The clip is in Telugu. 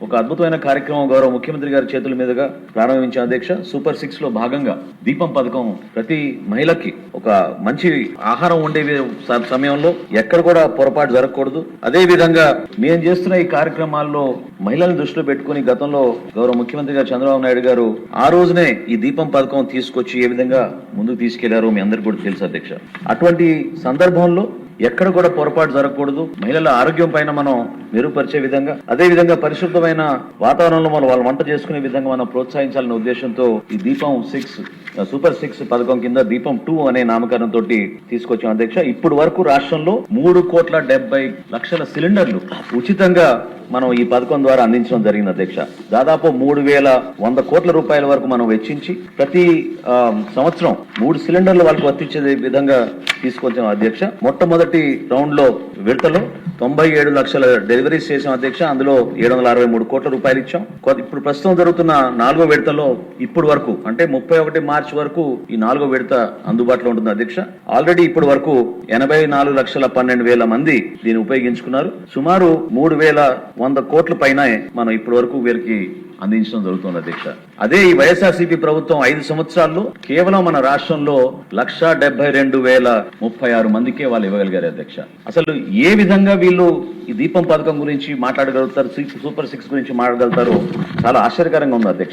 ఒక అద్భుతమైన కార్యక్రమం గౌరవ ముఖ్యమంత్రి గారి చేతుల మీదుగా ప్రారంభించాం అధ్యక్ష. సూపర్ 6 లో భాగంగా దీపం పథకం ప్రతి మహిళకి ఒక మంచి ఆహారం వండే సమయంలో ఎక్కడ కూడా పొరపాటు జరగకూడదు. అదే విధంగా మేము చేస్తున్న ఈ కార్యక్రమాల్లో మహిళలను దృష్టిలో పెట్టుకుని గతంలో గౌరవ ముఖ్యమంత్రి గారు చంద్రబాబు నాయుడు గారు ఆ రోజునే ఈ దీపం పథకం తీసుకొచ్చి ఏ విధంగా ముందుకు తీసుకెళ్లారో మీ అందరికీ కూడా తెలుసు అధ్యక్ష. అటువంటి సందర్భంలో ఎక్కడ కూడా పొరపాటు జరగకూడదు. మహిళల ఆరోగ్యం పైన మనం మెరుగుపరిచే విధంగా, అదే విధంగా పరిశుభ్రమైన వాతావరణంలో మనం వాళ్ళు వంట చేసుకునే విధంగా మనం ప్రోత్సహించాలనే ఉద్దేశంతో ఈ దీపం 6 సూపర్ 6 పథకం కింద దీపం 2 అనే నామకరణంతో తీసుకొచ్చాం అధ్యక్ష. ఇప్పుడు వరకు రాష్ట్రంలో 3,70,00,000 సిలిండర్లు ఉచితంగా మనం ఈ పథకం ద్వారా అందించడం జరిగింది అధ్యక్ష. దాదాపు 3,100 కోట్ల రూపాయల వరకు మనం వెచ్చించి ప్రతి సంవత్సరం 3 సిలిండర్లు వాళ్ళకి వర్తించే విధంగా తీసుకొచ్చాం అధ్యక్ష. మొట్టమొదటి రౌండ్ లో విడతలో 97 లక్షల డెలివరీస్ చేసాం అధ్యక్ష. అందులో 763 కోట్ల రూపాయలు ఇచ్చాం. ఇప్పుడు ప్రస్తుతం జరుగుతున్న 4వ విడతలో ఇప్పుడు వరకు అంటే 31 మార్చి వరకు ఈ 4వ విడత అందుబాటులో ఉంటుంది అధ్యక్ష. ఆల్రెడీ ఇప్పుడు వరకు 84,12,000 మంది దీన్ని ఉపయోగించుకున్నారు. సుమారు 3,100 కోట్ల పైన మనం ఇప్పటి వరకు వీరికి అందించడం జరుగుతుంది అధ్యక్ష. అదే ఈ వైఎస్ఆర్సీపీ ప్రభుత్వం 5 సంవత్సరాల్లో కేవలం మన రాష్ట్రంలో 1,72,036 మందికే వాళ్ళు ఇవ్వగలిగారు అధ్యక్ష. అసలు ఏ విధంగా వీళ్ళు ఈ దీపం పథకం గురించి మాట్లాడగలుగుతారు, సూపర్ 6 గురించి మాట్లాడగలుగుతారో చాలా ఆశ్చర్యకరంగా ఉంది అధ్యక్ష.